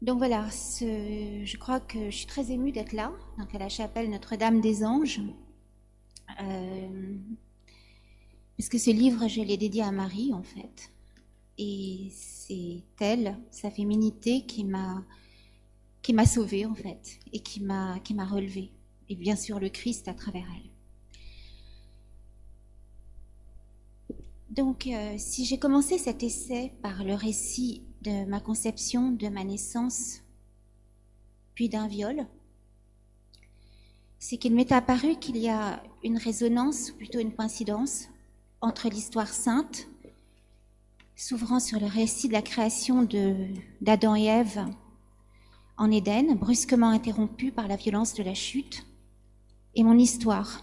Donc voilà, je crois que je suis très émue d'être là, donc à la chapelle Notre-Dame des Anges, parce que ce livre, je l'ai dédié à Marie en fait, et c'est elle, sa féminité, qui m'a sauvée en fait, et qui m'a relevée, et bien sûr le Christ à travers elle. Donc, si j'ai commencé cet essai par le récit de ma conception, de ma naissance, puis d'un viol, c'est qu'il m'est apparu qu'il y a une résonance, ou plutôt une coïncidence, entre l'histoire sainte, s'ouvrant sur le récit de la création d'Adam et Ève en Éden, brusquement interrompue par la violence de la chute, et mon histoire,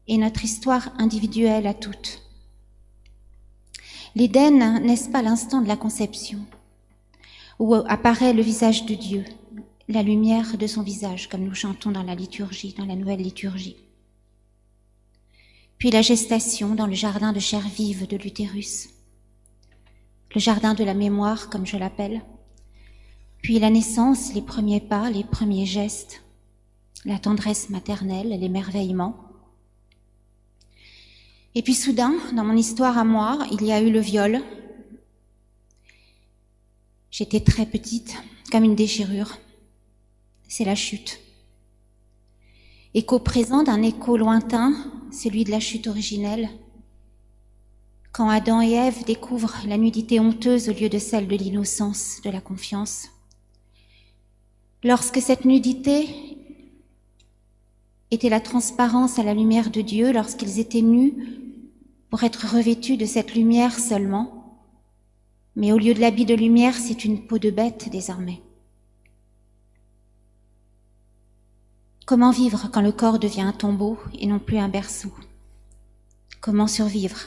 et notre histoire individuelle à toutes. L'Éden, n'est-ce pas l'instant de la conception, où apparaît le visage de Dieu, la lumière de son visage, comme nous chantons dans la liturgie, dans la nouvelle liturgie. Puis la gestation dans le jardin de chair vive de l'utérus, le jardin de la mémoire, comme je l'appelle. Puis la naissance, les premiers pas, les premiers gestes, la tendresse maternelle, l'émerveillement. Et puis soudain, dans mon histoire à moi, il y a eu le viol. J'étais très petite, comme une déchirure. C'est la chute. Écho présent d'un écho lointain, celui de la chute originelle. Quand Adam et Ève découvrent la nudité honteuse au lieu de celle de l'innocence, de la confiance. Lorsque cette nudité était la transparence à la lumière de Dieu, lorsqu'ils étaient nus pour être revêtus de cette lumière seulement, mais au lieu de l'habit de lumière, c'est une peau de bête désormais. Comment vivre quand le corps devient un tombeau et non plus un berceau? Comment survivre?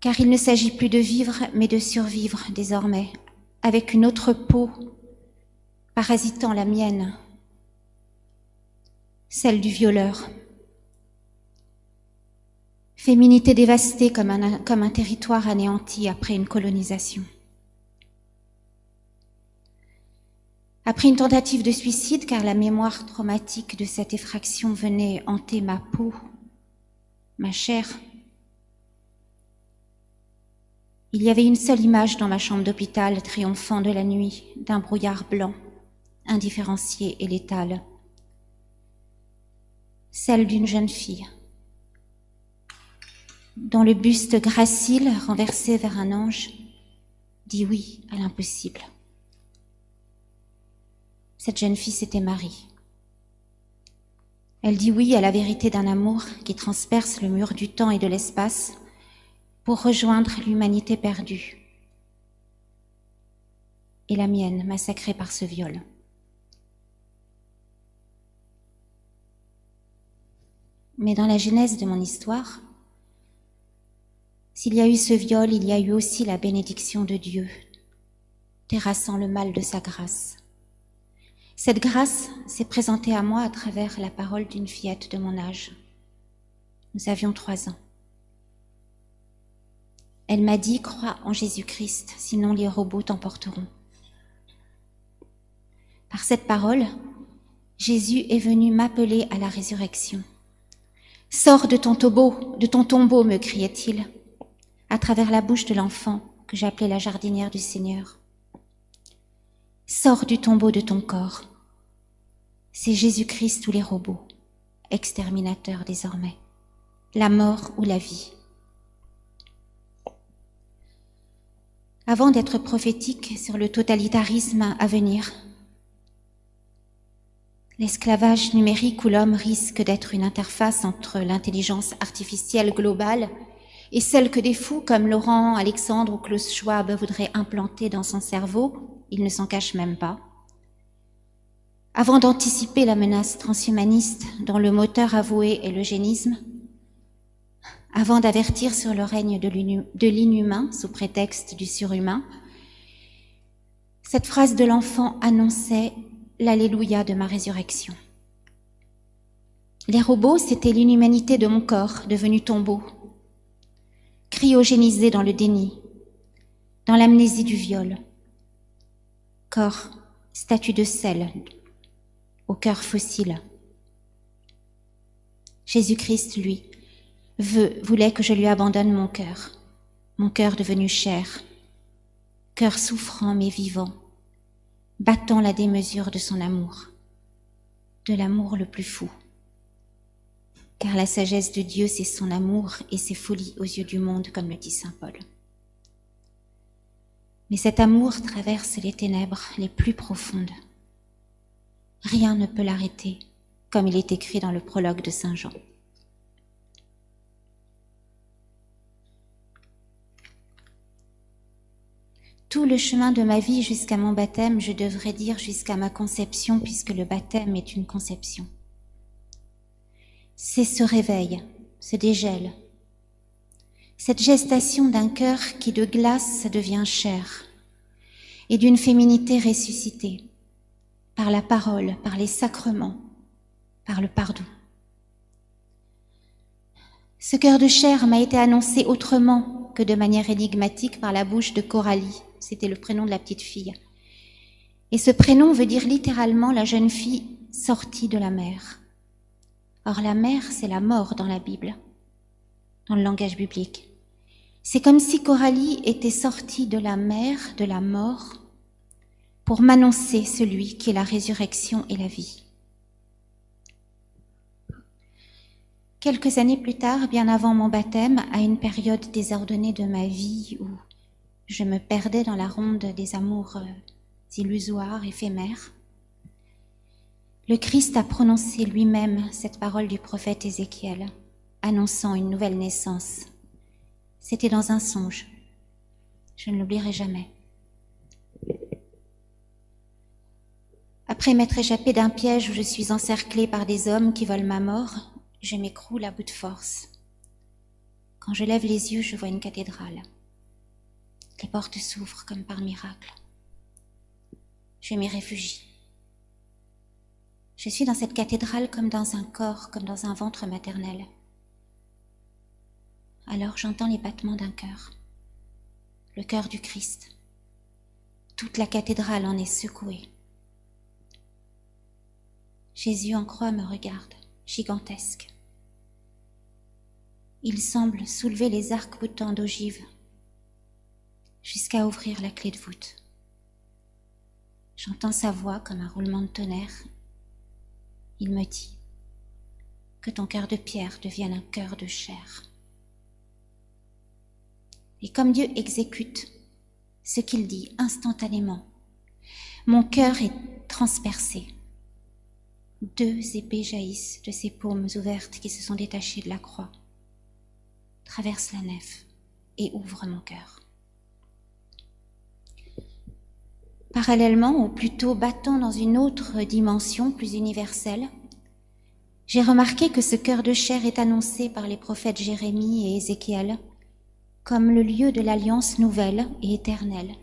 Car il ne s'agit plus de vivre, mais de survivre désormais, avec une autre peau, parasitant la mienne, celle du violeur. Féminité dévastée comme un territoire anéanti après une colonisation. Après une tentative de suicide, car la mémoire traumatique de cette effraction venait hanter ma peau, ma chair, il y avait une seule image dans ma chambre d'hôpital, triomphant de la nuit, d'un brouillard blanc, indifférencié et létal. Celle d'une jeune fille, dont le buste gracile, renversé vers un ange, dit oui à l'impossible. Cette jeune fille, c'était Marie. Elle dit oui à la vérité d'un amour qui transperce le mur du temps et de l'espace pour rejoindre l'humanité perdue. Et la mienne, massacrée par ce viol. Mais dans la genèse de mon histoire, s'il y a eu ce viol, il y a eu aussi la bénédiction de Dieu, terrassant le mal de sa grâce. Cette grâce s'est présentée à moi à travers la parole d'une fillette de mon âge. Nous avions 3 ans. Elle m'a dit « Crois en Jésus-Christ, sinon les robots t'emporteront ». Par cette parole, Jésus est venu m'appeler à la résurrection. « Sors de ton tombeau, me criait-il, à travers la bouche de l'enfant que j'appelais la jardinière du Seigneur. Sors du tombeau de ton corps. C'est Jésus-Christ ou les robots, exterminateurs désormais, la mort ou la vie. » Avant d'être prophétique sur le totalitarisme à venir, l'esclavage numérique où l'homme risque d'être une interface entre l'intelligence artificielle globale et celle que des fous comme Laurent Alexandre ou Klaus Schwab voudraient implanter dans son cerveau, il ne s'en cache même pas. Avant d'anticiper la menace transhumaniste dont le moteur avoué est l'eugénisme, avant d'avertir sur le règne de l'inhumain sous prétexte du surhumain, cette phrase de l'enfant annonçait l'Alléluia de ma résurrection. Les robots, c'était l'inhumanité de mon corps devenu tombeau, cryogénisé dans le déni, dans l'amnésie du viol. corps, statue de sel, au cœur fossile. Jésus-Christ, lui, voulait que je lui abandonne mon cœur devenu chair, cœur souffrant mais vivant, battant la démesure de son amour, de l'amour le plus fou. Car la sagesse de Dieu, c'est son amour et ses folies aux yeux du monde, comme le dit saint Paul. Mais cet amour traverse les ténèbres les plus profondes. Rien ne peut l'arrêter, comme il est écrit dans le prologue de saint Jean. Tout le chemin de ma vie jusqu'à mon baptême, je devrais dire jusqu'à ma conception, puisque le baptême est une conception. C'est ce réveil, ce dégel, cette gestation d'un cœur qui de glace devient chair, et d'une féminité ressuscitée, par la parole, par les sacrements, par le pardon. Ce cœur de chair m'a été annoncé autrement que de manière énigmatique par la bouche de Coralie. C'était le prénom de la petite fille. Et ce prénom veut dire littéralement la jeune fille sortie de la mer. Or la mer, c'est la mort dans la Bible, dans le langage biblique. C'est comme si Coralie était sortie de la mer, de la mort, pour m'annoncer celui qui est la résurrection et la vie. Quelques années plus tard, bien avant mon baptême, à une période désordonnée de ma vie où je me perdais dans la ronde des amours illusoires, éphémères, le Christ a prononcé lui-même cette parole du prophète Ézéchiel, annonçant une nouvelle naissance. C'était dans un songe. Je ne l'oublierai jamais. Après m'être échappée d'un piège où je suis encerclée par des hommes qui veulent ma mort, je m'écroule à bout de force. Quand je lève les yeux, je vois une cathédrale. Les portes s'ouvrent comme par miracle. Je m'y réfugie. Je suis dans cette cathédrale comme dans un corps, comme dans un ventre maternel. Alors j'entends les battements d'un cœur, le cœur du Christ. Toute la cathédrale en est secouée. Jésus en croix me regarde, gigantesque. Il semble soulever les arcs-boutants d'ogive jusqu'à ouvrir la clé de voûte. J'entends sa voix comme un roulement de tonnerre. Il me dit que ton cœur de pierre devienne un cœur de chair. Et comme Dieu exécute ce qu'il dit instantanément, mon cœur est transpercé. 2 épées jaillissent de ses paumes ouvertes qui se sont détachées de la croix, traversent la nef et ouvrent mon cœur. Parallèlement, ou plutôt battant dans une autre dimension plus universelle, j'ai remarqué que ce cœur de chair est annoncé par les prophètes Jérémie et Ézéchiel comme le lieu de l'alliance nouvelle et éternelle,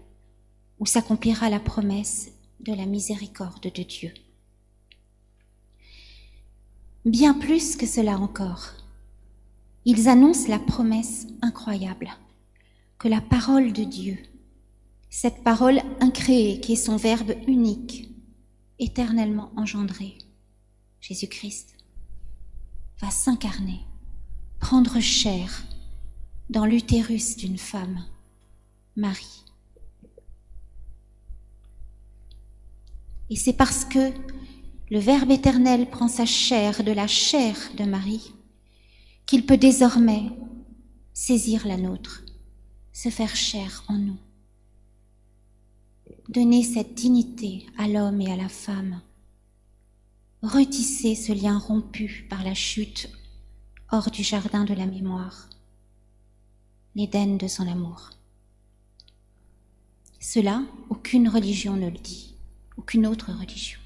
où s'accomplira la promesse de la miséricorde de Dieu. Bien plus que cela encore, ils annoncent la promesse incroyable que la parole de Dieu, cette parole incréée qui est son Verbe unique, éternellement engendré, Jésus-Christ, va s'incarner, prendre chair dans l'utérus d'une femme, Marie. Et c'est parce que le Verbe éternel prend sa chair de la chair de Marie qu'il peut désormais saisir la nôtre, se faire chair en nous, donner cette dignité à l'homme et à la femme, retisser ce lien rompu par la chute hors du jardin de la mémoire, l'Éden de son amour. Cela, aucune religion ne le dit, aucune autre religion.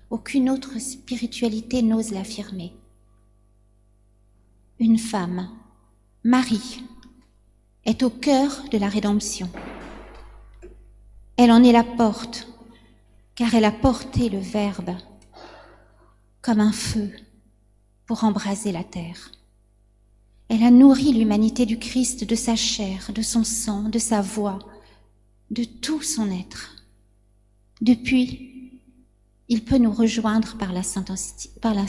Aucune autre spiritualité n'ose l'affirmer. Une femme, Marie, est au cœur de la rédemption. Elle en est la porte, car elle a porté le Verbe comme un feu pour embraser la terre. Elle a nourri l'humanité du Christ de sa chair, de son sang, de sa voix, de tout son être. Depuis, il peut nous rejoindre par la Sainte Hostie, par la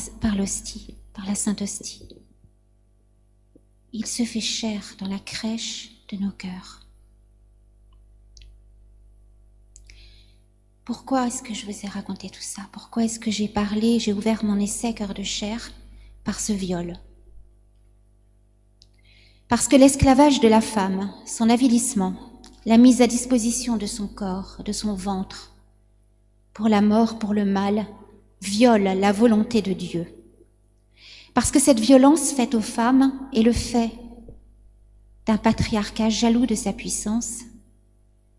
Sainte Hostie. Il se fait chair dans la crèche de nos cœurs. Pourquoi est-ce que je vous ai raconté tout ça? Pourquoi est-ce que j'ai ouvert mon essai Cœur de chair par ce viol? Parce que l'esclavage de la femme, son avilissement, la mise à disposition de son corps, de son ventre, pour la mort, pour le mal, viole la volonté de Dieu. Parce que cette violence faite aux femmes est le fait d'un patriarcat jaloux de sa puissance,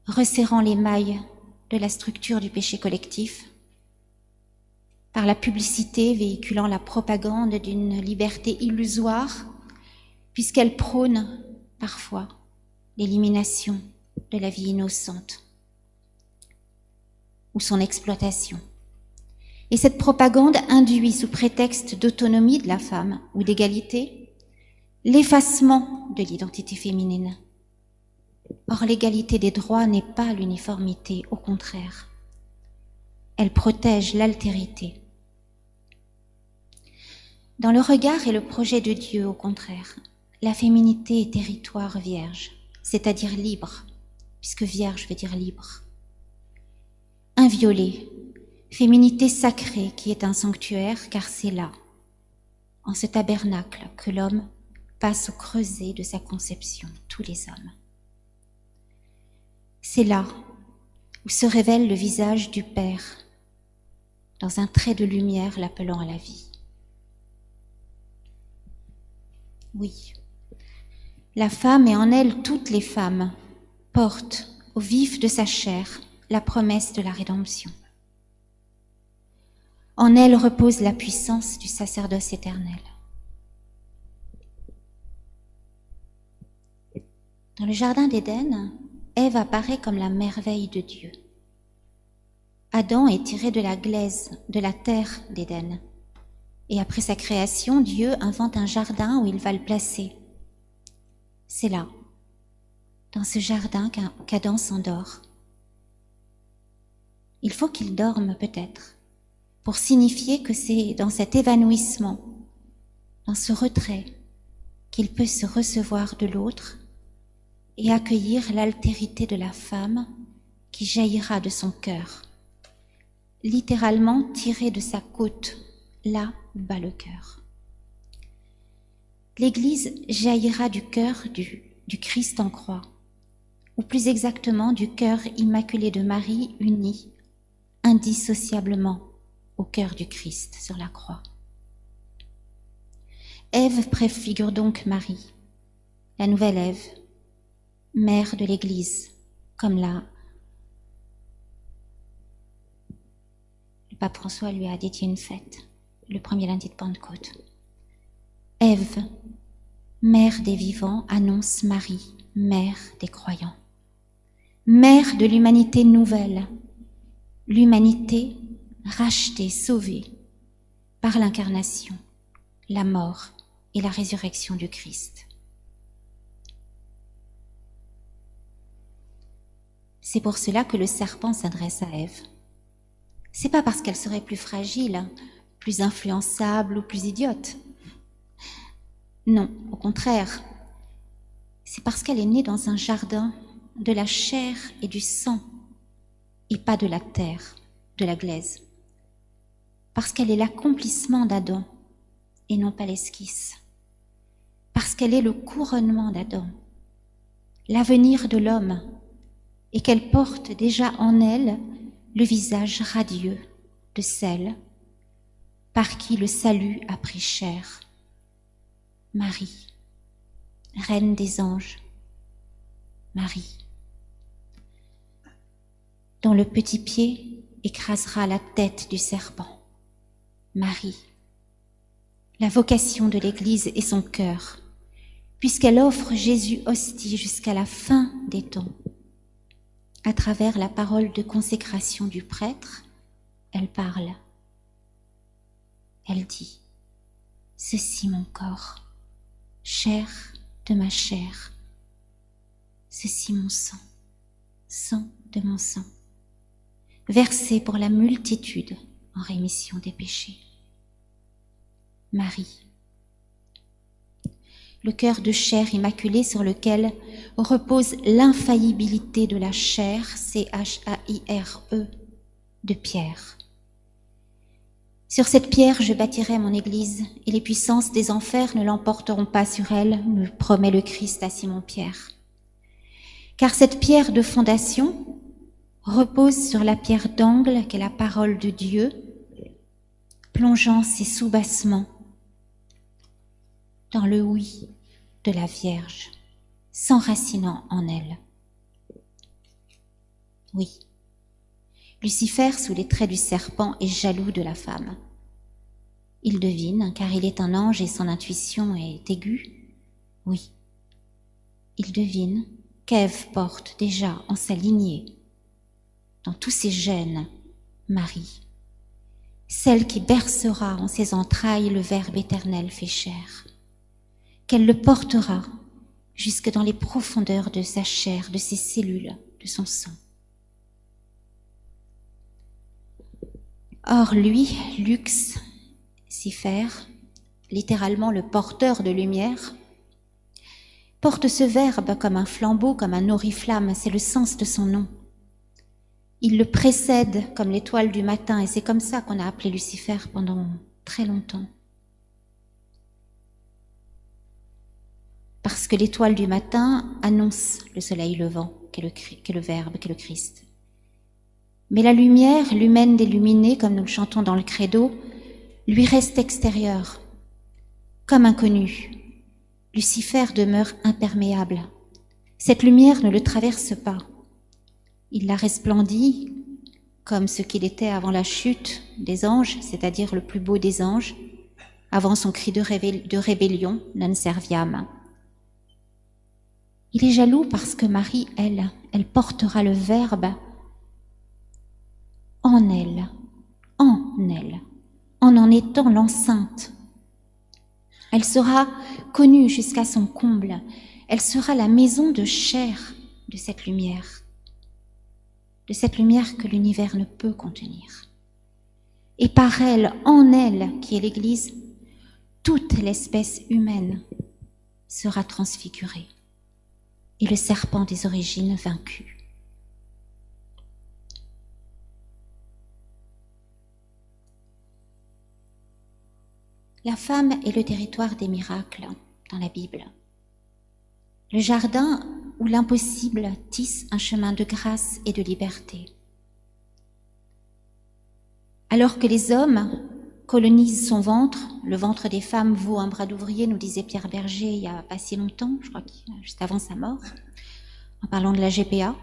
resserrant les mailles de la structure du péché collectif, par la publicité véhiculant la propagande d'une liberté illusoire, puisqu'elle prône parfois l'élimination de la vie innocente ou son exploitation. Et cette propagande induit, sous prétexte d'autonomie de la femme ou d'égalité, l'effacement de l'identité féminine. Or, l'égalité des droits n'est pas l'uniformité, au contraire. Elle protège l'altérité. Dans le regard et le projet de Dieu, au contraire, la féminité est territoire vierge, c'est-à-dire libre, puisque vierge veut dire libre. Inviolée, féminité sacrée qui est un sanctuaire, car c'est là, en ce tabernacle, que l'homme passe au creuset de sa conception, tous les hommes. C'est là où se révèle le visage du Père, dans un trait de lumière l'appelant à la vie. Oui, la femme et en elle toutes les femmes portent au vif de sa chair la promesse de la rédemption. En elle repose la puissance du sacerdoce éternel. Dans le jardin d'Éden, Ève apparaît comme la merveille de Dieu. Adam est tiré de la glaise, de la terre d'Éden. Et après sa création, Dieu invente un jardin où il va le placer. C'est là, dans ce jardin, qu'Adam s'endort. Il faut qu'il dorme peut-être, pour signifier que c'est dans cet évanouissement, dans ce retrait, qu'il peut se recevoir de l'autre et accueillir l'altérité de la femme qui jaillira de son cœur, littéralement tirée de sa côte, là où bat le cœur. L'Église jaillira du cœur du Christ en croix, ou plus exactement du cœur immaculé de Marie uni indissociablement au cœur du Christ sur la croix. Ève préfigure donc Marie, la nouvelle Ève, mère de l'Église, comme le pape François lui a dédié une fête, le premier lundi de Pentecôte. Ève, mère des vivants, annonce Marie, mère des croyants, mère de l'humanité nouvelle, l'humanité rachetée, sauvée par l'incarnation, la mort et la résurrection du Christ. C'est pour cela que le serpent s'adresse à Ève. C'est pas parce qu'elle serait plus fragile, plus influençable ou plus idiote. Non, au contraire. C'est parce qu'elle est née dans un jardin de la chair et du sang, et pas de la terre, de la glaise. Parce qu'elle est l'accomplissement d'Adam, et non pas l'esquisse. Parce qu'elle est le couronnement d'Adam, l'avenir de l'homme, et qu'elle porte déjà en elle le visage radieux de celle par qui le salut a pris chair. Marie, reine des anges, Marie, dont le petit pied écrasera la tête du serpent. Marie, la vocation de l'Église est son cœur, puisqu'elle offre Jésus hostie jusqu'à la fin des temps. À travers la parole de consécration du prêtre, elle parle. Elle dit, « Ceci mon corps, chair de ma chair. Ceci mon sang, sang de mon sang. versé pour la multitude en rémission des péchés. Marie, le cœur de chair immaculé sur lequel repose l'infaillibilité de la chair, C-H-A-I-R-E, de Pierre. Sur cette pierre, je bâtirai mon Église, et les puissances des enfers ne l'emporteront pas sur elle, nous promet le Christ à Simon-Pierre. Car cette pierre de fondation repose sur la pierre d'angle qu'est la parole de Dieu, plongeant ses soubassements dans le oui de la Vierge, s'enracinant en elle. Oui. Lucifer, sous les traits du serpent, est jaloux de la femme. Il devine, car il est un ange et son intuition est aiguë. Oui, il devine qu'Ève porte déjà en sa lignée, dans tous ses gènes, Marie, celle qui bercera en ses entrailles le Verbe éternel fait chair, qu'elle le portera jusque dans les profondeurs de sa chair, de ses cellules, de son sang. Or lui, Lucifer, littéralement le porteur de lumière, porte ce verbe comme un flambeau, comme un oriflamme, c'est le sens de son nom. Il le précède comme l'étoile du matin, et c'est comme ça qu'on a appelé Lucifer pendant très longtemps. Parce que l'étoile du matin annonce le soleil levant, qu'est le Verbe, qu'est le Christ. Mais la lumière, l'humaine d'illuminer, comme nous le chantons dans le credo, lui reste extérieure, comme inconnu. Lucifer demeure imperméable. Cette lumière ne le traverse pas. Il la resplendit comme ce qu'il était avant la chute des anges, c'est-à-dire le plus beau des anges, avant son cri de rébellion, non serviam. Il est jaloux parce que Marie, elle portera le Verbe en elle, en étant l'enceinte. Elle sera connue jusqu'à son comble. Elle sera la maison de chair de cette lumière que l'univers ne peut contenir. Et par elle, en elle, qui est l'Église, toute l'espèce humaine sera transfigurée et le serpent des origines vaincu. La femme est le territoire des miracles dans la Bible. Le jardin où l'impossible tisse un chemin de grâce et de liberté. Alors que les hommes colonisent son ventre, le ventre des femmes vaut un bras d'ouvrier, nous disait Pierre Berger il n'y a pas si longtemps, je crois juste avant sa mort, en parlant de la GPA.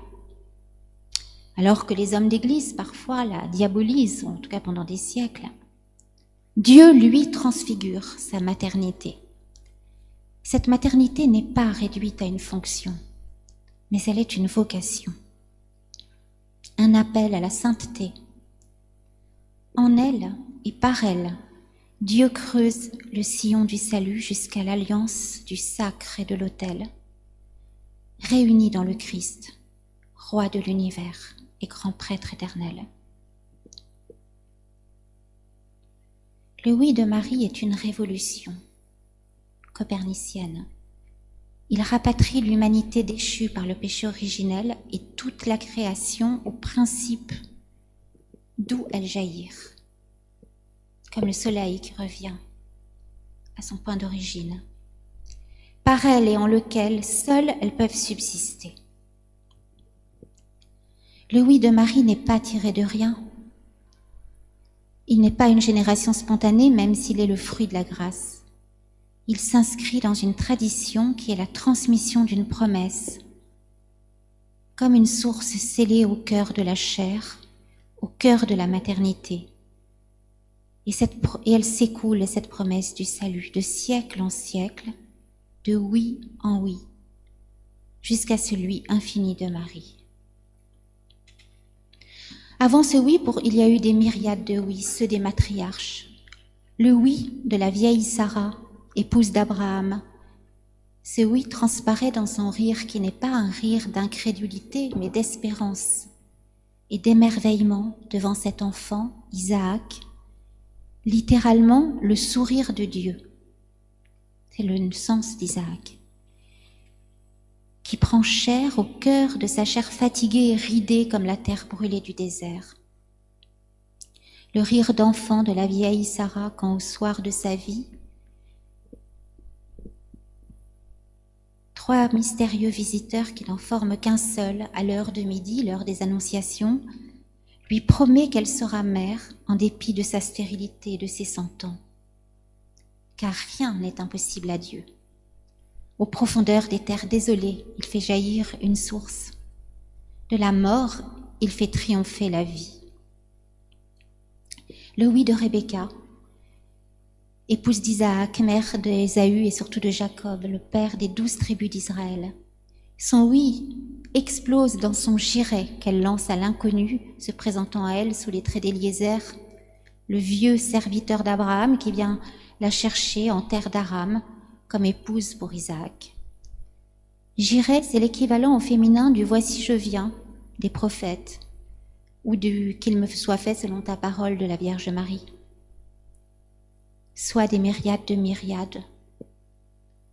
Alors que les hommes d'église parfois la diabolisent, en tout cas pendant des siècles. Dieu, lui, transfigure sa maternité. Cette maternité n'est pas réduite à une fonction, mais elle est une vocation, un appel à la sainteté. En elle et par elle, Dieu creuse le sillon du salut jusqu'à l'alliance du sacre et de l'autel, réunis dans le Christ, roi de l'univers et grand prêtre éternel. Le oui de Marie est une révolution copernicienne. Il rapatrie l'humanité déchue par le péché originel et toute la création au principe d'où elle jaillit, comme le soleil qui revient à son point d'origine, par elle et en lequel seules elles peuvent subsister. Le oui de Marie n'est pas tiré de rien. Il n'est pas une génération spontanée, même s'il est le fruit de la grâce. Il s'inscrit dans une tradition qui est la transmission d'une promesse, comme une source scellée au cœur de la chair, au cœur de la maternité. Et elle s'écoule, cette promesse du salut, de siècle en siècle, de oui en oui, jusqu'à celui infini de Marie. Avant ce oui, il y a eu des myriades de oui, ceux des matriarches. Le oui de la vieille Sarah, épouse d'Abraham. Ce oui transparaît dans son rire qui n'est pas un rire d'incrédulité, mais d'espérance. et d'émerveillement devant cet enfant, Isaac, littéralement le sourire de Dieu. C'est le sens d'Isaac, qui prend chair au cœur de sa chair fatiguée et ridée comme la terre brûlée du désert. Le rire d'enfant de la vieille Sarah quand au soir de sa vie, trois mystérieux visiteurs qui n'en forment qu'un seul à l'heure de midi, l'heure des annonciations, lui promet qu'elle sera mère en dépit de sa stérilité et de ses 100 ans. Car rien n'est impossible à Dieu. Aux profondeurs des terres désolées, il fait jaillir une source. De la mort, il fait triompher la vie. Le oui de Rebecca, épouse d'Isaac, mère d'Ésaü et surtout de Jacob, le père des 12 tribus d'Israël. Son oui explose dans son jireh qu'elle lance à l'inconnu, se présentant à elle sous les traits d'Éliézer, le vieux serviteur d'Abraham qui vient la chercher en terre d'Aram comme épouse pour Isaac. Jireh, c'est l'équivalent au féminin du « voici je viens » des prophètes, ou du « qu'il me soit fait selon ta parole » de la Vierge Marie. Soit des myriades de myriades,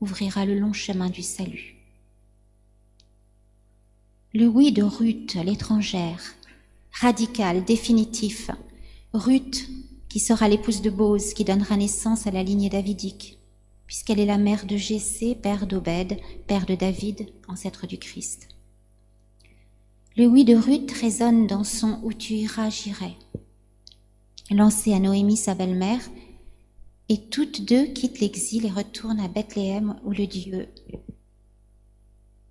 ouvrira le long chemin du salut. Le oui de Ruth, l'étrangère, radical, définitif. Ruth, qui sera l'épouse de Bose, qui donnera naissance à la lignée davidique, puisqu'elle est la mère de Jessé, père d'Obed, père de David, ancêtre du Christ. Le oui de Ruth résonne dans son « Où tu iras, j'irai », lancé à Noémie, sa belle-mère, et toutes deux quittent l'exil et retournent à Bethléem où le Dieu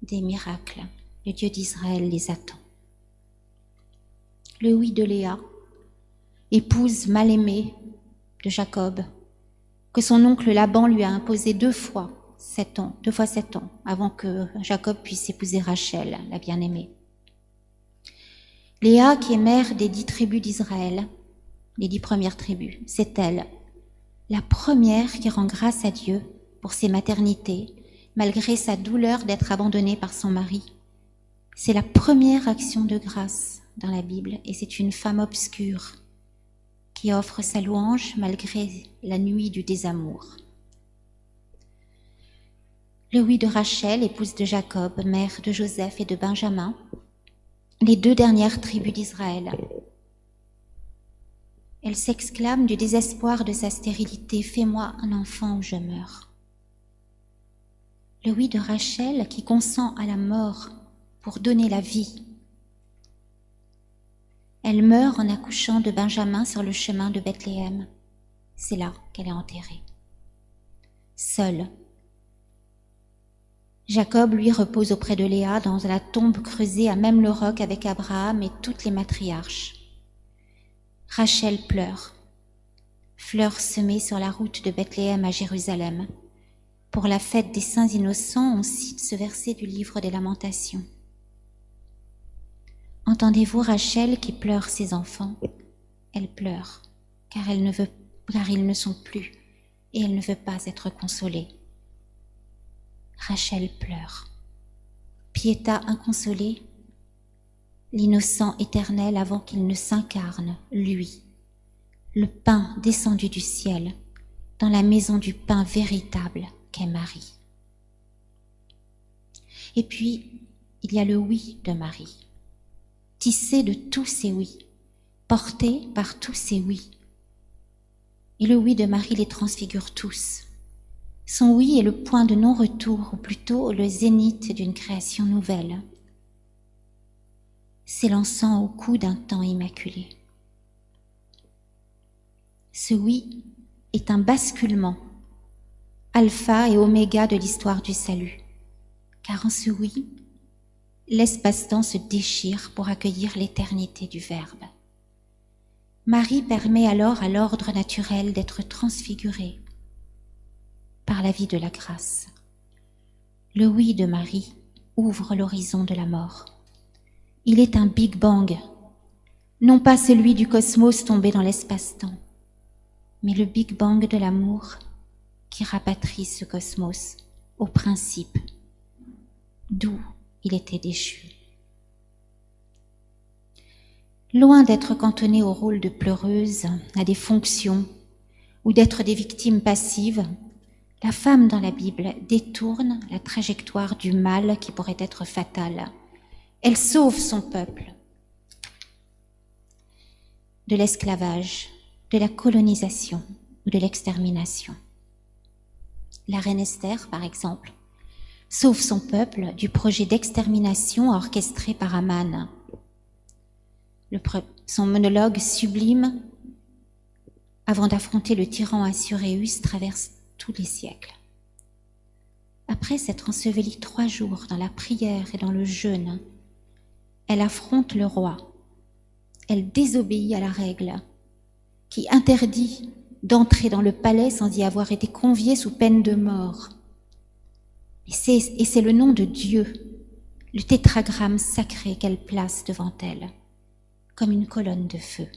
des miracles, le Dieu d'Israël les attend. Le oui de Léa, épouse mal aimée de Jacob, que son oncle Laban lui a imposé 2 fois 7 ans, avant que Jacob puisse épouser Rachel, la bien-aimée. Léa, qui est mère des 10 tribus d'Israël, les 10 premières tribus, c'est elle, la première qui rend grâce à Dieu pour ses maternités, malgré sa douleur d'être abandonnée par son mari. C'est la première action de grâce dans la Bible, et c'est une femme obscure qui offre sa louange malgré la nuit du désamour. Le oui de Rachel, épouse de Jacob, mère de Joseph et de Benjamin, les 2 dernières tribus d'Israël. Elle s'exclame du désespoir de sa stérilité « Fais-moi un enfant ou je meurs ». Le oui de Rachel qui consent à la mort pour donner la vie. Elle meurt en accouchant de Benjamin sur le chemin de Bethléem. C'est là qu'elle est enterrée. Seule. Jacob, lui, repose auprès de Léa dans la tombe creusée à même le roc avec Abraham et toutes les matriarches. Rachel pleure, fleurs semées sur la route de Bethléem à Jérusalem. Pour la fête des saints innocents, on cite ce verset du livre des Lamentations. Entendez-vous Rachel qui pleure ses enfants? Elle pleure, car ils ne sont plus, et elle ne veut pas être consolée. Rachel pleure. Piéta inconsolée, l'innocent éternel avant qu'il ne s'incarne, lui, le pain descendu du ciel, dans la maison du pain véritable qu'est Marie. Et puis, il y a le oui de Marie, tissé de tous ces oui, porté par tous ces oui. Et le oui de Marie les transfigure tous. Son oui est le point de non-retour, ou plutôt le zénith d'une création nouvelle, s'élançant au cou d'un temps immaculé. Ce oui est un basculement, alpha et oméga de l'histoire du salut, car en ce oui, l'espace-temps se déchire pour accueillir l'éternité du Verbe. Marie permet alors à l'ordre naturel d'être transfiguré par la vie de la grâce. Le oui de Marie ouvre l'horizon de la mort. Il est un Big Bang, non pas celui du cosmos tombé dans l'espace-temps, mais le Big Bang de l'amour qui rapatrie ce cosmos au principe d'où il était déchu. Loin d'être cantonnées au rôle de pleureuses, à des fonctions, ou d'être des victimes passives, la femme dans la Bible détourne la trajectoire du mal qui pourrait être fatal. Elle sauve son peuple de l'esclavage, de la colonisation ou de l'extermination. La reine Esther, par exemple, sauve son peuple du projet d'extermination orchestré par Aman. Son monologue sublime, avant d'affronter le tyran Assuérus, traverse tous les siècles. Après s'être ensevelie 3 jours dans la prière et dans le jeûne, elle affronte le roi. Elle désobéit à la règle qui interdit d'entrer dans le palais sans y avoir été conviée sous peine de mort. Et c'est le nom de Dieu, le tétragramme sacré qu'elle place devant elle, comme une colonne de feu.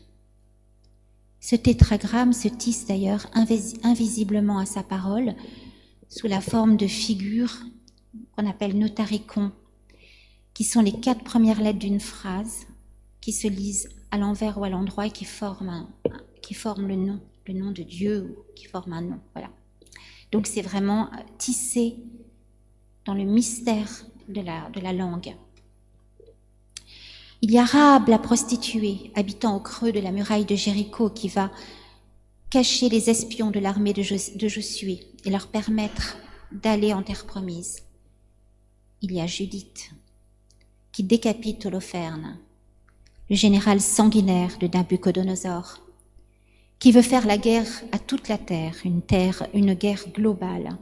Ce tétragramme se tisse d'ailleurs invisiblement à sa parole, sous la forme de figures qu'on appelle notaricons, qui sont les 4 premières lettres d'une phrase, qui se lisent à l'envers ou à l'endroit et qui forment le nom de Dieu, ou qui forment un nom. Voilà. Donc c'est vraiment tissé dans le mystère de la langue. Il y a Rahab, la prostituée, habitant au creux de la muraille de Jéricho, qui va cacher les espions de l'armée de Josué et leur permettre d'aller en terre promise. Il y a Judith, qui décapite Holoferne, le général sanguinaire de Nabuchodonosor, qui veut faire la guerre à toute la terre, une guerre globale.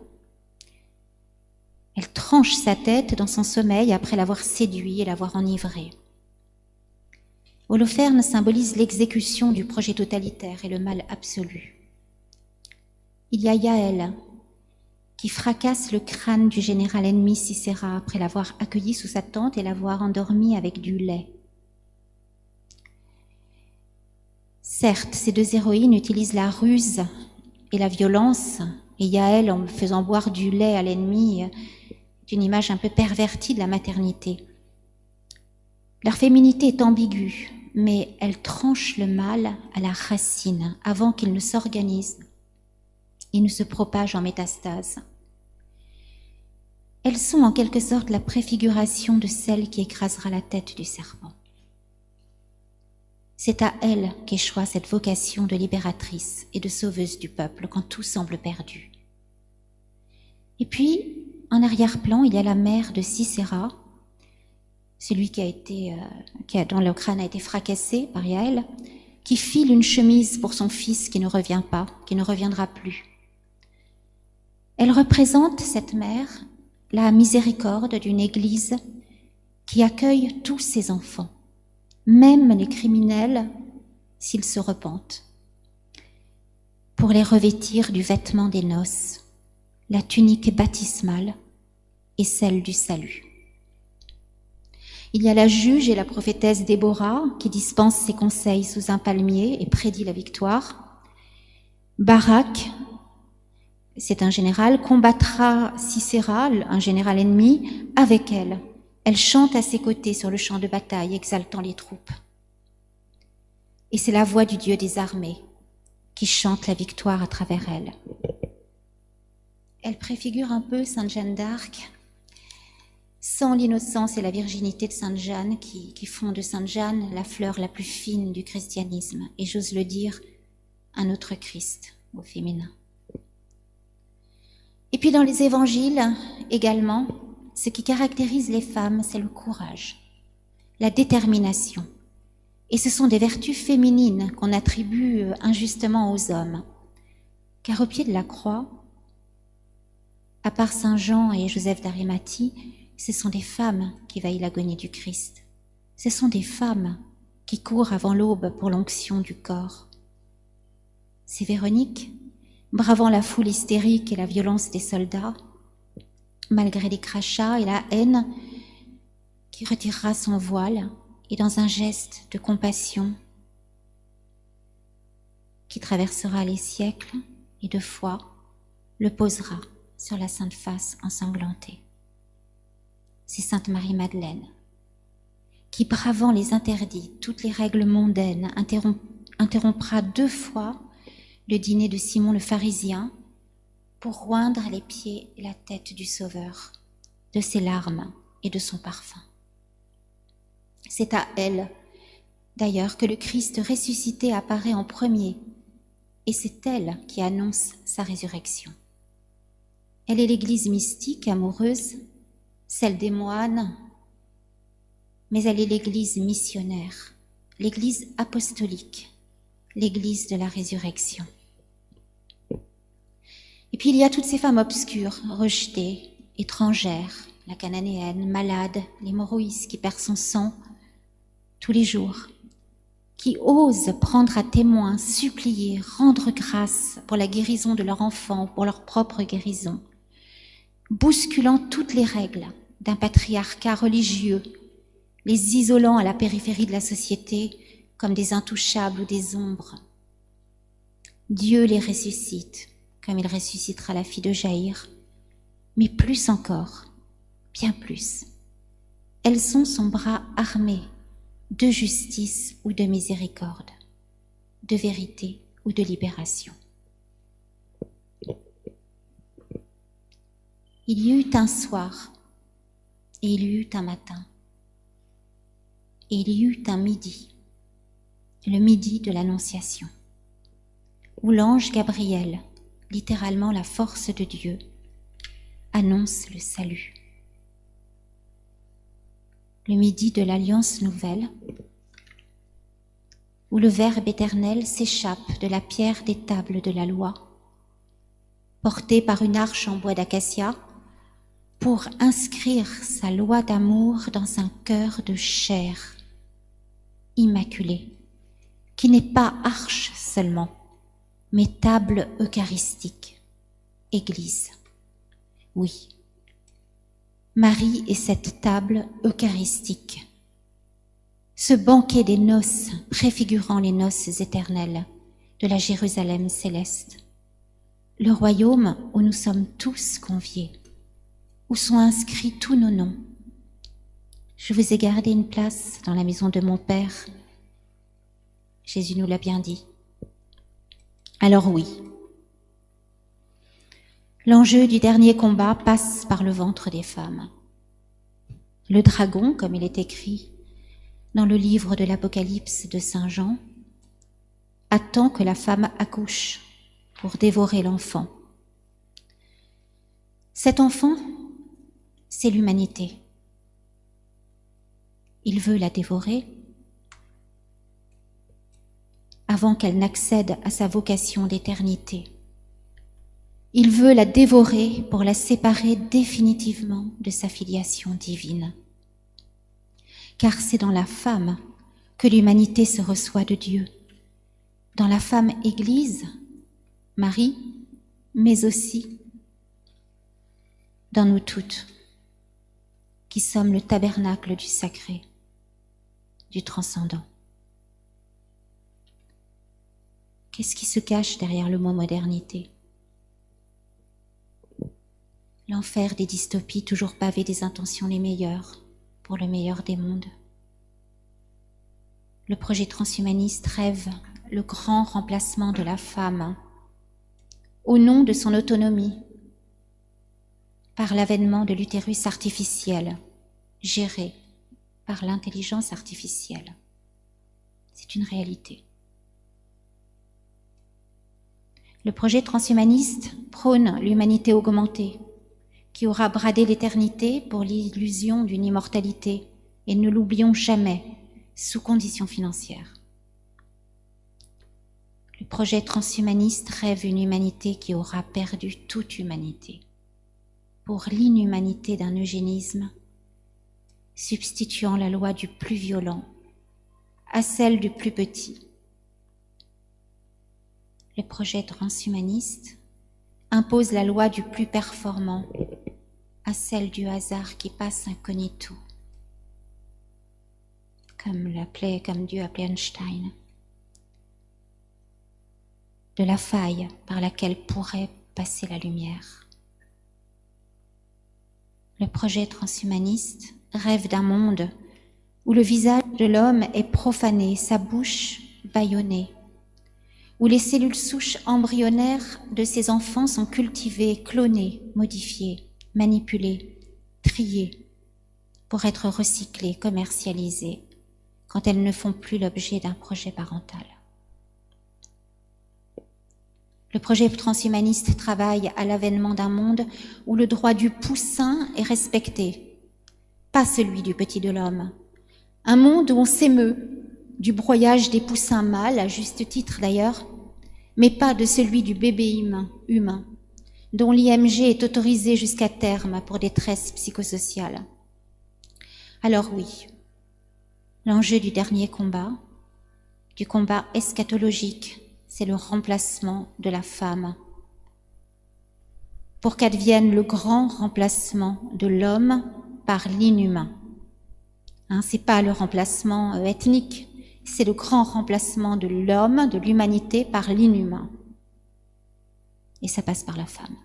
Elle tranche sa tête dans son sommeil après l'avoir séduit et l'avoir enivré. Holoferne symbolise l'exécution du projet totalitaire et le mal absolu. Il y a Yaël, qui fracasse le crâne du général ennemi Sisera après l'avoir accueilli sous sa tente et l'avoir endormi avec du lait. Certes, ces 2 héroïnes utilisent la ruse et la violence, et Yaël, en faisant boire du lait à l'ennemi, est une image un peu pervertie de la maternité. Leur féminité est ambiguë, mais elle tranche le mal à la racine avant qu'il ne s'organise et ne se propage en métastase. Elles sont en quelque sorte la préfiguration de celle qui écrasera la tête du serpent. C'est à elle qu'échoit cette vocation de libératrice et de sauveuse du peuple quand tout semble perdu. Et puis, en arrière-plan, il y a la mère de Sisera, celui dont le crâne a été fracassé par Yaël, qui file une chemise pour son fils qui ne revient pas, qui ne reviendra plus. Elle représente, cette mère, la miséricorde d'une église qui accueille tous ses enfants, même les criminels s'ils se repentent, pour les revêtir du vêtement des noces, la tunique baptismale et celle du salut. Il y a la juge et la prophétesse Déborah qui dispensent ses conseils sous un palmier et prédit la victoire. Barak, c'est un général, combattra Sisera, un général ennemi, avec elle. Elle chante à ses côtés sur le champ de bataille, exaltant les troupes. Et c'est la voix du Dieu des armées qui chante la victoire à travers elle. Elle préfigure un peu Sainte Jeanne d'Arc, sans l'innocence et la virginité de Sainte Jeanne qui font de Sainte Jeanne la fleur la plus fine du christianisme, et j'ose le dire, un autre Christ au féminin. Et puis dans les évangiles également, ce qui caractérise les femmes, c'est le courage, la détermination. Et ce sont des vertus féminines qu'on attribue injustement aux hommes. Car au pied de la croix, à part Saint Jean et Joseph d'Arimathie, ce sont des femmes qui veillent l'agonie du Christ. Ce sont des femmes qui courent avant l'aube pour l'onction du corps. C'est Véronique, bravant la foule hystérique et la violence des soldats, malgré les crachats et la haine, qui retirera son voile et dans un geste de compassion qui traversera les siècles et de foi, le posera sur la sainte face ensanglantée. C'est Sainte Marie-Madeleine qui, bravant les interdits, toutes les règles mondaines, interrompra 2 fois le dîner de Simon le pharisien pour oindre les pieds et la tête du Sauveur, de ses larmes et de son parfum. C'est à elle, d'ailleurs, que le Christ ressuscité apparaît en premier, et c'est elle qui annonce sa résurrection. Elle est l'Église mystique, amoureuse, celle des moines, mais elle est l'Église missionnaire, l'Église apostolique, l'Église de la résurrection. Et puis il y a toutes ces femmes obscures, rejetées, étrangères, la cananéenne, malade, l'hémorroïs qui perd son sang tous les jours, qui osent prendre à témoin, supplier, rendre grâce pour la guérison de leur enfant, pour leur propre guérison, bousculant toutes les règles d'un patriarcat religieux, les isolant à la périphérie de la société comme des intouchables ou des ombres. Dieu les ressuscite, comme il ressuscitera la fille de Jaïr, mais plus encore, bien plus. Elles sont son bras armé de justice ou de miséricorde, de vérité ou de libération. Il y eut un soir, et il y eut un matin, et il y eut un midi, le midi de l'Annonciation, où l'ange Gabriel, littéralement la force de Dieu, annonce le salut. Le midi de l'Alliance nouvelle, où le Verbe éternel s'échappe de la pierre des tables de la loi, porté par une arche en bois d'acacia, pour inscrire sa loi d'amour dans un cœur de chair immaculé, qui n'est pas arche seulement, mais table eucharistique, Église. Oui, Marie est cette table eucharistique, ce banquet des noces préfigurant les noces éternelles de la Jérusalem céleste, le royaume où nous sommes tous conviés, où sont inscrits tous nos noms. Je vous ai gardé une place dans la maison de mon Père. Jésus nous l'a bien dit. Alors oui, l'enjeu du dernier combat passe par le ventre des femmes. Le dragon, comme il est écrit dans le livre de l'Apocalypse de Saint Jean, attend que la femme accouche pour dévorer l'enfant. Cet enfant, c'est l'humanité. Il veut la dévorer avant qu'elle n'accède à sa vocation d'éternité. Il veut la dévorer pour la séparer définitivement de sa filiation divine. Car c'est dans la femme que l'humanité se reçoit de Dieu. Dans la femme Église, Marie, mais aussi dans nous toutes, qui sommes le tabernacle du sacré, du transcendant. Qu'est-ce qui se cache derrière le mot modernité ? L'enfer des dystopies toujours pavé des intentions les meilleures pour le meilleur des mondes. Le projet transhumaniste rêve le grand remplacement de la femme au nom de son autonomie par l'avènement de l'utérus artificiel géré par l'intelligence artificielle. C'est une réalité. Le projet transhumaniste prône l'humanité augmentée, qui aura bradé l'éternité pour l'illusion d'une immortalité, et ne l'oublions jamais, sous conditions financières. Le projet transhumaniste rêve une humanité qui aura perdu toute humanité, pour l'inhumanité d'un eugénisme, substituant la loi du plus violent à celle du plus petit. Le projet transhumaniste impose la loi du plus performant à celle du hasard qui passe incognito, comme Dieu appelait Einstein, de la faille par laquelle pourrait passer la lumière. Le projet transhumaniste rêve d'un monde où le visage de l'homme est profané, sa bouche bâillonnée, où les cellules souches embryonnaires de ses enfants sont cultivées, clonées, modifiées, manipulées, triées, pour être recyclées, commercialisées, quand elles ne font plus l'objet d'un projet parental. Le projet transhumaniste travaille à l'avènement d'un monde où le droit du poussin est respecté, pas celui du petit de l'homme. Un monde où on s'émeut du broyage des poussins mâles, à juste titre d'ailleurs, mais pas de celui du bébé humain, dont l'IMG est autorisé jusqu'à terme pour détresse psychosociale. Alors oui, l'enjeu du dernier combat, du combat eschatologique, c'est le remplacement de la femme, pour qu'advienne le grand remplacement de l'homme par l'inhumain. C'est pas le remplacement ethnique, c'est le grand remplacement de l'homme, de l'humanité par l'inhumain. Et ça passe par la femme.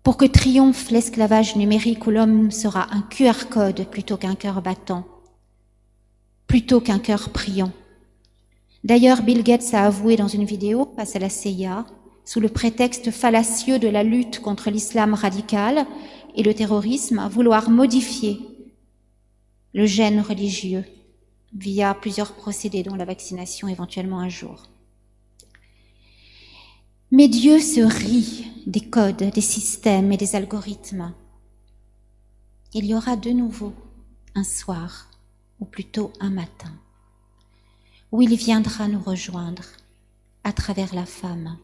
Pour que triomphe l'esclavage numérique où l'homme sera un QR code plutôt qu'un cœur battant, plutôt qu'un cœur priant. D'ailleurs, Bill Gates a avoué dans une vidéo face à la CIA, sous le prétexte fallacieux de la lutte contre l'islam radical et le terrorisme, vouloir modifier le gène religieux via plusieurs procédés, dont la vaccination éventuellement un jour. Mais Dieu se rit des codes, des systèmes et des algorithmes. Il y aura de nouveau un soir, ou plutôt un matin, où il viendra nous rejoindre à travers la femme,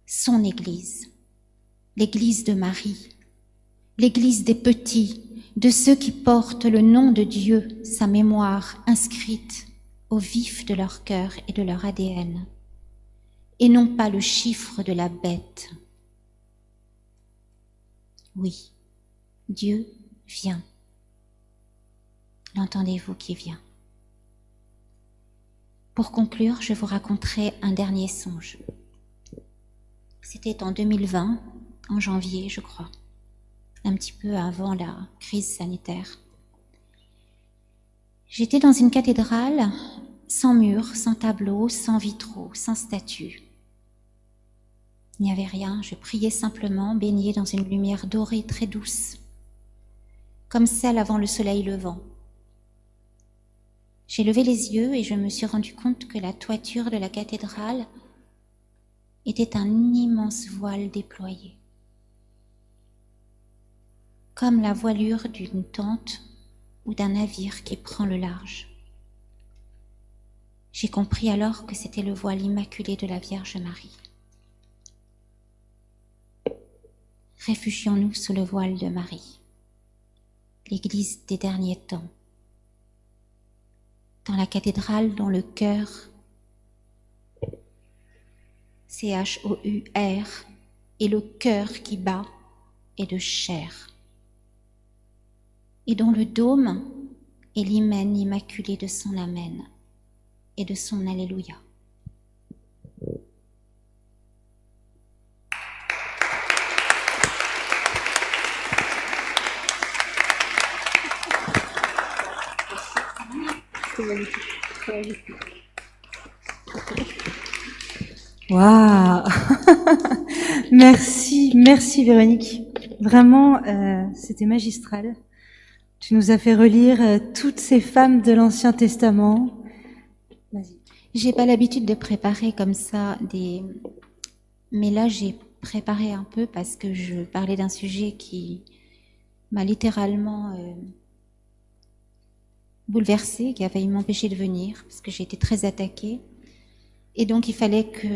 son Église, l'Église de Marie, l'Église des petits, de ceux qui portent le nom de Dieu, sa mémoire inscrite au vif de leur cœur et de leur ADN, et non pas le chiffre de la bête. Oui, Dieu vient. L'entendez-vous qui vient? Pour conclure, je vous raconterai un dernier songe. C'était en 2020, en janvier, je crois, un petit peu avant la crise sanitaire. J'étais dans une cathédrale sans murs, sans tableaux, sans vitraux, sans statues. Il n'y avait rien, je priais simplement, baignée dans une lumière dorée très douce, comme celle avant le soleil levant. J'ai levé les yeux et je me suis rendu compte que la toiture de la cathédrale était un immense voile déployé, comme la voilure d'une tente ou d'un navire qui prend le large. J'ai compris alors que c'était le voile immaculé de la Vierge Marie. Réfugions-nous sous le voile de Marie, l'Église des derniers temps, dans la cathédrale dont le cœur, C-H-O-U-R, et le cœur qui bat est de chair, et dont le dôme est l'hymen immaculé de son Amen et de son Alléluia. Waouh. Merci Véronique. Vraiment, c'était magistral. Tu nous as fait relire toutes ces femmes de l'Ancien Testament. Vas-y. J'ai pas l'habitude de préparer comme ça mais là j'ai préparé un peu parce que je parlais d'un sujet qui m'a littéralement bouleversée, qui a failli m'empêcher de venir parce que j'ai été très attaquée. Et donc il fallait que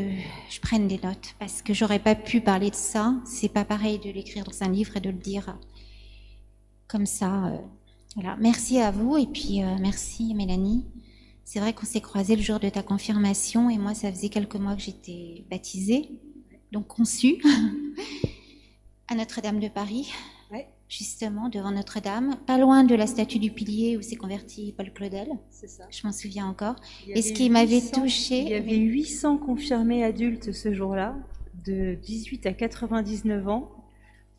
je prenne des notes parce que j'aurais pas pu parler de ça. C'est pas pareil de l'écrire dans un livre et de le dire comme ça. Voilà. Merci à vous et puis merci Mélanie. C'est vrai qu'on s'est croisés le jour de ta confirmation et moi ça faisait quelques mois que j'étais baptisée, donc conçue à Notre-Dame de Paris. Ouais. Justement devant Notre-Dame, pas loin de la statue du pilier où s'est converti Paul Claudel. C'est ça. Je m'en souviens encore. Et ce qui m'avait touchée... Il y avait 800 confirmés adultes ce jour-là, de 18 à 99 ans,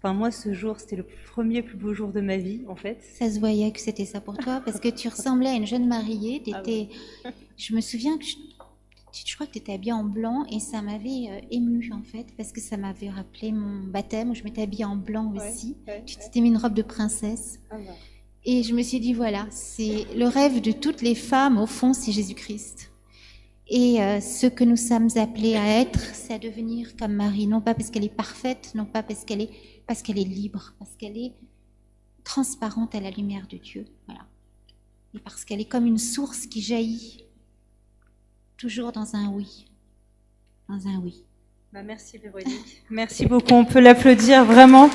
Enfin, moi, ce jour, c'était le premier plus beau jour de ma vie, en fait. Ça se voyait que c'était ça pour toi, parce que tu ressemblais à une jeune mariée. Je me souviens que je crois que tu étais habillée en blanc et ça m'avait émue en fait, parce que ça m'avait rappelé mon baptême où je m'étais habillée en blanc aussi. Tu t'étais mis une robe de princesse. Et je me suis dit, voilà, c'est le rêve de toutes les femmes, au fond, c'est Jésus-Christ. Et ce que nous sommes appelés à être, c'est à devenir comme Marie, non pas parce qu'elle est parfaite, non pas parce qu'elle est libre, parce qu'elle est transparente à la lumière de Dieu, voilà. Et parce qu'elle est comme une source qui jaillit toujours dans un oui, dans un oui. Merci Véronique, merci beaucoup, on peut l'applaudir vraiment.